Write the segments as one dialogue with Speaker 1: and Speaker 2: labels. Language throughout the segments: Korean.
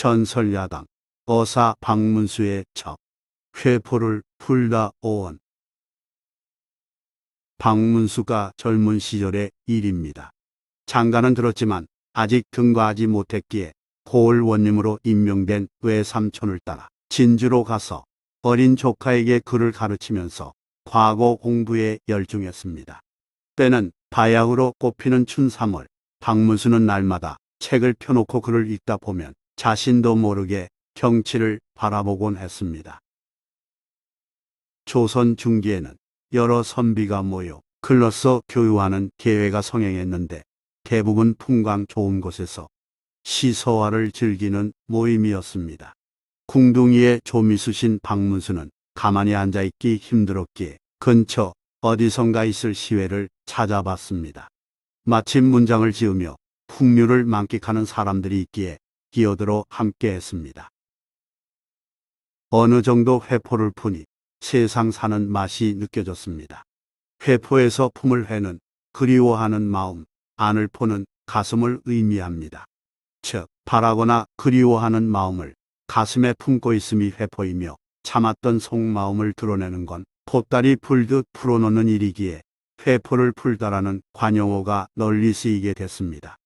Speaker 1: 전설야당 어사 박문수의 첩 회포를 풀다 오원. 박문수가 젊은 시절의 일입니다. 장가는 들었지만 아직 등과하지 못했기에 고을 원님으로 임명된 외삼촌을 따라 진주로 가서 어린 조카에게 글을 가르치면서 과거 공부에 열중했습니다. 때는 바야흐로 꽃피는 춘 3월, 박문수는 날마다 책을 펴놓고 글을 읽다 보면 자신도 모르게 경치를 바라보곤 했습니다. 조선 중기에는 여러 선비가 모여 글로써 교유하는 계회가 성행했는데 대부분 풍광 좋은 곳에서 시서화를 즐기는 모임이었습니다. 궁둥이에 좀이 쑤신 박문수는 가만히 앉아있기 힘들었기에 근처 어디선가 있을 시회를 찾아봤습니다. 마침 문장을 지으며 풍류를 만끽하는 사람들이 있기에 끼어들어 함께했습니다. 어느 정도 회포를 푸니 세상 사는 맛이 느껴졌습니다. 회포에서 품을 회는 그리워하는 마음, 안을 포는 가슴을 의미합니다. 즉, 바라거나 그리워하는 마음을 가슴에 품고 있음이 회포이며 참았던 속마음을 드러내는 건 보따리 풀듯 풀어놓는 일이기에 회포를 풀다라는 관용어가 널리 쓰이게 됐습니다.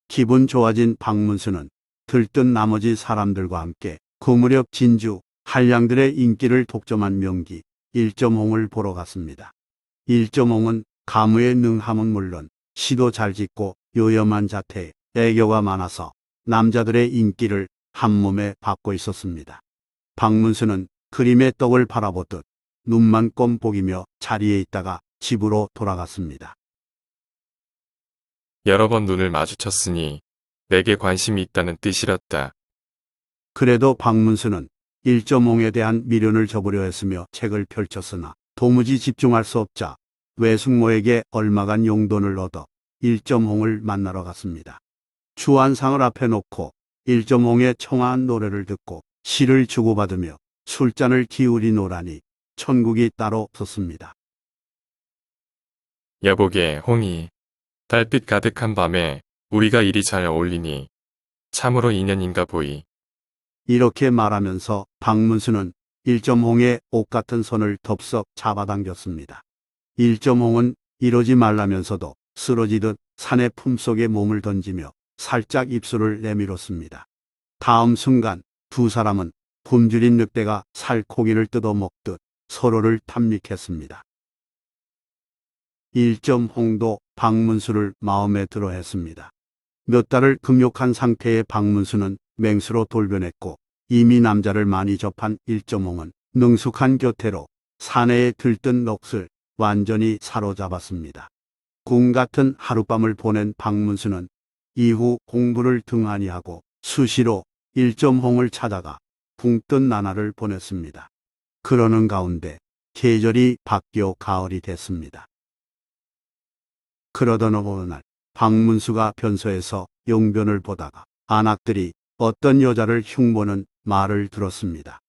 Speaker 1: 기분 좋아진 박문수는 들뜬 나머지 사람들과 함께 그 무렵 진주, 한량들의 인기를 독점한 명기 일점홍을 보러 갔습니다. 일점홍은 가무의 능함은 물론 시도 잘 짓고 요염한 자태에 애교가 많아서 남자들의 인기를 한몸에 받고 있었습니다. 박문수는 그림의 떡을 바라보듯 눈만 껌복이며 자리에 있다가 집으로 돌아갔습니다.
Speaker 2: 여러 번 눈을 마주쳤으니 내게 관심이 있다는 뜻이었다.
Speaker 1: 그래도 박문수는 일점홍에 대한 미련을 접으려 했으며 책을 펼쳤으나 도무지 집중할 수 없자 외숙모에게 얼마간 용돈을 얻어 일점홍을 만나러 갔습니다. 주안상을 앞에 놓고 일점홍의 청아한 노래를 듣고 시를 주고받으며 술잔을 기울이노라니 천국이 따로 없었습니다.
Speaker 2: 여보게 홍이 달빛 가득한 밤에 우리가 이리 잘 어울리니 참으로 인연인가 보이.
Speaker 1: 이렇게 말하면서 박문수는 일점홍의 옷 같은 손을 덥석 잡아당겼습니다. 일점홍은 이러지 말라면서도 쓰러지듯 산의 품속에 몸을 던지며 살짝 입술을 내밀었습니다. 다음 순간 두 사람은 굶주린 늑대가 살코기를 뜯어먹듯 서로를 탐닉했습니다. 일점홍도 박문수를 마음에 들어 했습니다. 몇 달을 금욕한 상태의 박문수는 맹수로 돌변했고 이미 남자를 많이 접한 일점홍은 능숙한 곁에로 사내에 들뜬 넋을 완전히 사로잡았습니다. 꿈 같은 하룻밤을 보낸 박문수는 이후 공부를 등한히 하고 수시로 일점홍을 찾아가 붕뜬 나날을 보냈습니다. 그러는 가운데 계절이 바뀌어 가을이 됐습니다. 그러던 어느 날 박문수가 변소에서 용변을 보다가 안악들이 어떤 여자를 흉보는 말을 들었습니다.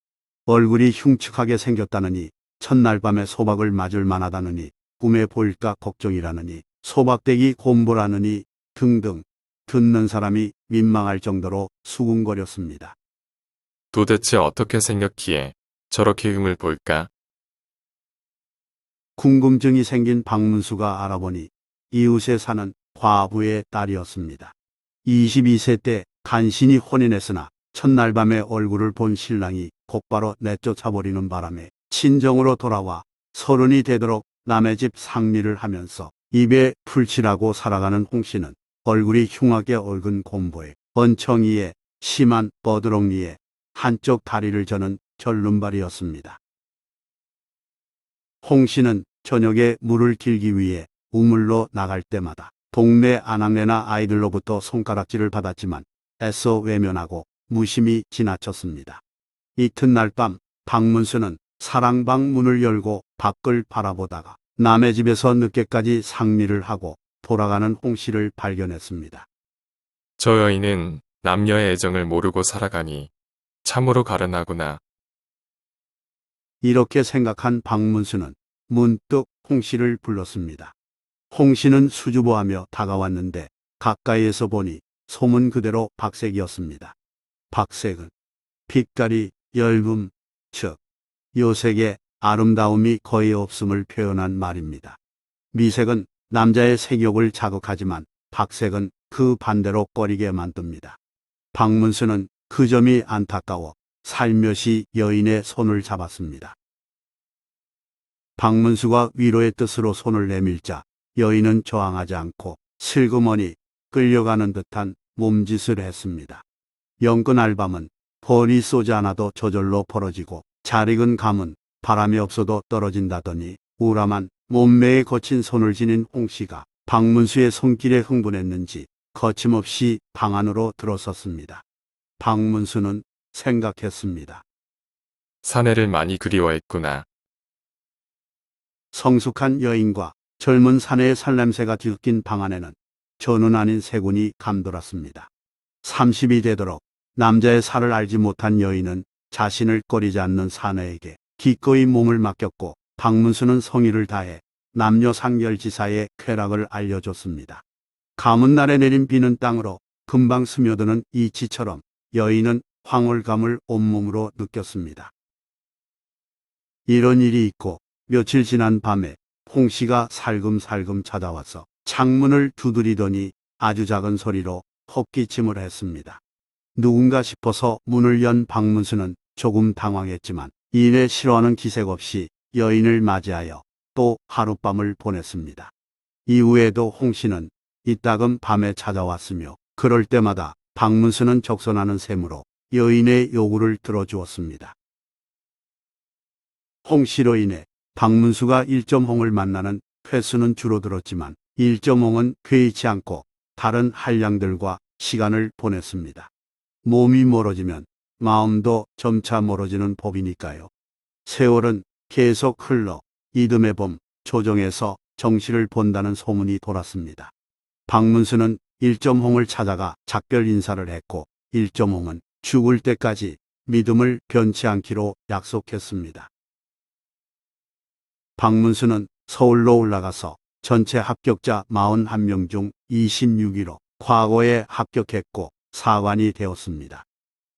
Speaker 1: 얼굴이 흉측하게 생겼다느니 첫날 밤에 소박을 맞을 만하다느니 꿈에 보일까 걱정이라느니 소박대기 곰보라느니 등등 듣는 사람이 민망할 정도로 수군거렸습니다.
Speaker 2: 도대체 어떻게 생겼기에 저렇게 흉을 볼까?
Speaker 1: 궁금증이 생긴 박문수가 알아보니 이웃에 사는 과부의 딸이었습니다. 22세 때 간신히 혼인했으나 첫날 밤에 얼굴을 본 신랑이 곧바로 내쫓아버리는 바람에 친정으로 돌아와 서른이 되도록 남의 집 상리를 하면서 입에 풀칠하고 살아가는 홍씨는 얼굴이 흉하게 얽은 곰보에 언청이에 심한 뻐드렁니에 한쪽 다리를 저는 절름발이었습니다. 홍씨는 저녁에 물을 길기 위해 우물로 나갈 때마다 동네 아낙네나 아이들로부터 손가락질을 받았지만 애써 외면하고 무심히 지나쳤습니다. 이튿날 밤 박문수는 사랑방 문을 열고 밖을 바라보다가 남의 집에서 늦게까지 상리를 하고 돌아가는 홍씨를 발견했습니다.
Speaker 2: 저 여인은 남녀의 애정을 모르고 살아가니 참으로 가련하구나.
Speaker 1: 이렇게 생각한 박문수는 문득 홍씨를 불렀습니다. 홍씨는 수줍어하며 다가왔는데 가까이에서 보니 소문 그대로 박색이었습니다. 박색은 빛깔이 엷음, 즉 요색의 아름다움이 거의 없음을 표현한 말입니다. 미색은 남자의 색욕을 자극하지만 박색은 그 반대로 꺼리게 만듭니다. 박문수는 그 점이 안타까워 살며시 여인의 손을 잡았습니다. 박문수가 위로의 뜻으로 손을 내밀자 여인은 저항하지 않고 슬그머니 끌려가는 듯한 몸짓을 했습니다. 영끈 알밤은 벌이 쏘지 않아도 저절로 벌어지고 잘 익은 감은 바람이 없어도 떨어진다더니 우람한 몸매에 거친 손을 지닌 홍씨가 박문수의 손길에 흥분했는지 거침없이 방 안으로 들어섰습니다. 박문수는 생각했습니다.
Speaker 2: 사내를 많이 그리워했구나.
Speaker 1: 성숙한 여인과 젊은 사내의 살냄새가 들킨 방 안에는 저는 아닌 세군이 감돌았습니다. 30이 되도록 남자의 살을 알지 못한 여인은 자신을 꺼리지 않는 사내에게 기꺼이 몸을 맡겼고 박문수는 성의를 다해 남녀 상열지사의 쾌락을 알려줬습니다. 가문 날에 내린 비는 땅으로 금방 스며드는 이치처럼 여인은 황홀감을 온몸으로 느꼈습니다. 이런 일이 있고 며칠 지난 밤에 홍씨가 살금살금 찾아와서 창문을 두드리더니 아주 작은 소리로 헛기침을 했습니다. 누군가 싶어서 문을 연 박문수는 조금 당황했지만 이내 싫어하는 기색 없이 여인을 맞이하여 또 하룻밤을 보냈습니다. 이후에도 홍씨는 이따금 밤에 찾아왔으며 그럴 때마다 박문수는 적선하는 셈으로 여인의 요구를 들어주었습니다. 홍씨로 인해 박문수가 1.홍을 만나는 횟수는 줄어들었지만 1.홍은 괴이치 않고 다른 한량들과 시간을 보냈습니다. 몸이 멀어지면 마음도 점차 멀어지는 법이니까요. 세월은 계속 흘러 이듬해 봄 조정에서 정시를 본다는 소문이 돌았습니다. 박문수는 1.홍을 찾아가 작별 인사를 했고 1.홍은 죽을 때까지 믿음을 변치 않기로 약속했습니다. 박문수는 서울로 올라가서 전체 합격자 41명 중 26위로 과거에 합격했고 사관이 되었습니다.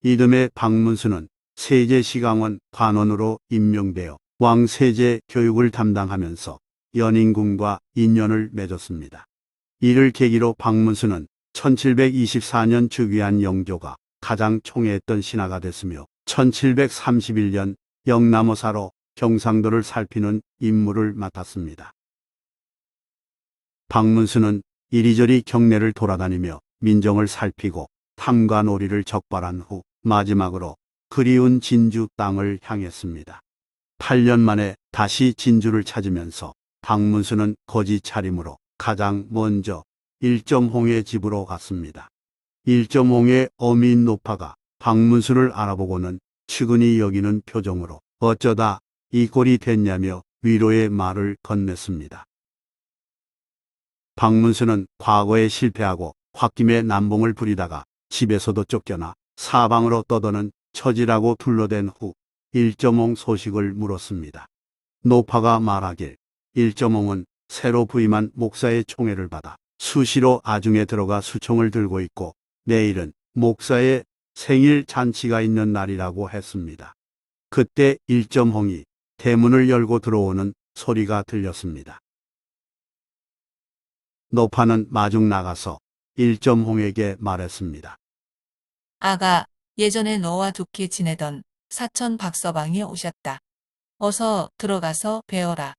Speaker 1: 이듬해 박문수는 세제시강원 관원으로 임명되어 왕세제 교육을 담당하면서 연인군과 인연을 맺었습니다. 이를 계기로 박문수는 1724년 즉위한 영조가 가장 총애했던 신하가 됐으며 1731년 영남어사로 경상도를 살피는 임무를 맡았습니다. 박문수는 이리저리 경내를 돌아다니며 민정을 살피고 탐과 놀이를 적발한 후 마지막으로 그리운 진주 땅을 향했습니다. 8년 만에 다시 진주를 찾으면서 박문수는 거지 차림으로 가장 먼저 1.홍의 집으로 갔습니다. 1.홍의 어미인 노파가 박문수를 알아보고는 측은히 여기는 표정으로 어쩌다 이 꼴이 됐냐며 위로의 말을 건넸습니다. 박문수는 과거에 실패하고 홧김에 남봉을 부리다가 집에서도 쫓겨나 사방으로 떠도는 처지라고 둘러댄 후 1.홍 소식을 물었습니다. 노파가 말하길 1.홍은 새로 부임한 목사의 총애를 받아 수시로 아중에 들어가 수총을 들고 있고 내일은 목사의 생일 잔치가 있는 날이라고 했습니다. 그때 1.홍이 대문을 열고 들어오는 소리가 들렸습니다. 노파는 마중 나가서 1.홍에게 말했습니다.
Speaker 3: 아가, 예전에 너와 좋게 지내던 사촌 박서방이 오셨다. 어서 들어가서 뵈어라.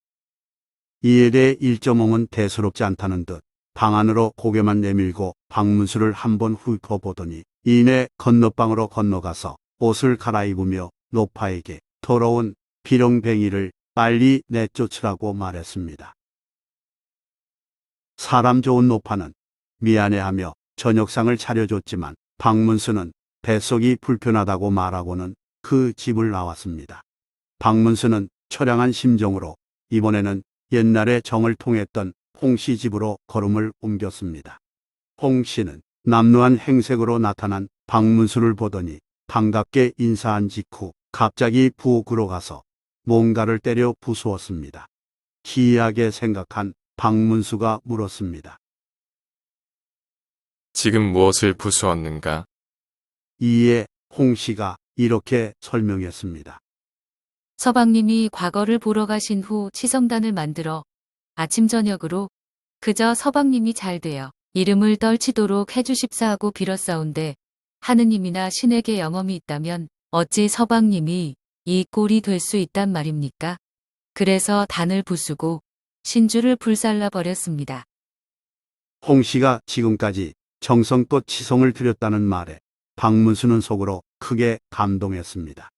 Speaker 1: 이에 대해 1.홍은 대수롭지 않다는 듯 방 안으로 고개만 내밀고 박문수를 한번 훑어보더니 이내 건너방으로 건너가서 옷을 갈아입으며 노파에게 더러운 비렁뱅이를 빨리 내쫓으라고 말했습니다. 사람 좋은 노파는 미안해하며 저녁상을 차려줬지만 박문수는 뱃속이 불편하다고 말하고는 그 집을 나왔습니다. 박문수는 처량한 심정으로 이번에는 옛날에 정을 통했던 홍씨 집으로 걸음을 옮겼습니다. 홍씨는 남루한 행색으로 나타난 박문수를 보더니 반갑게 인사한 직후 갑자기 부엌으로 가서 뭔가를 때려 부수었습니다. 기이하게 생각한 박문수가 물었습니다.
Speaker 2: 지금 무엇을 부수었는가?
Speaker 1: 이에 홍 씨가 이렇게 설명했습니다.
Speaker 4: 서방님이 과거를 보러 가신 후 치성단을 만들어 아침 저녁으로 그저 서방님이 잘 되어 이름을 떨치도록 해주십사 하고 빌었사온데 하느님이나 신에게 영험이 있다면 어찌 서방님이 이 꼴이 될 수 있단 말입니까? 그래서 단을 부수고 신주를 불살라 버렸습니다.
Speaker 1: 홍 씨가 지금까지 정성껏 치성을 드렸다는 말에 박문수는 속으로 크게 감동했습니다.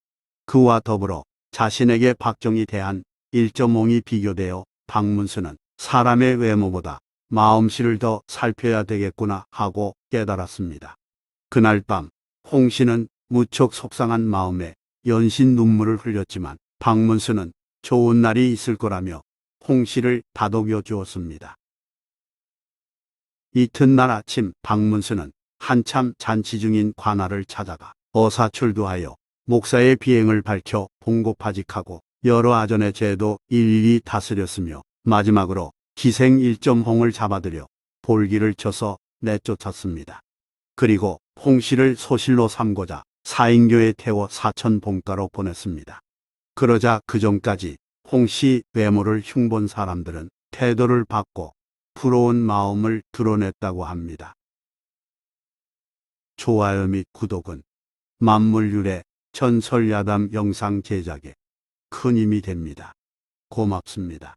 Speaker 1: 그와 더불어 자신에게 박정이 대한 1.5이 비교되어 박문수는 사람의 외모보다 마음씨를 더 살펴야 되겠구나 하고 깨달았습니다. 그날 밤 홍 씨는 무척 속상한 마음에 연신 눈물을 흘렸지만 박문수는 좋은 날이 있을 거라며 홍 씨를 다독여 주었습니다. 이튿날 아침 박문수는 한참 잔치 중인 관아를 찾아가 어사출두하여 목사의 비행을 밝혀 봉고파직하고 여러 아전의 죄도 일일이 다스렸으며 마지막으로 기생 1.홍을 잡아들여 볼기를 쳐서 내쫓았습니다. 그리고 홍 씨를 소실로 삼고자 사인교에 태워 사천 봉가로 보냈습니다. 그러자 그전까지 홍 씨 외모를 흉본 사람들은 태도를 바꿔 부러운 마음을 드러냈다고 합니다. 좋아요 및 구독은 만물유래 전설야담 영상 제작에 큰 힘이 됩니다. 고맙습니다.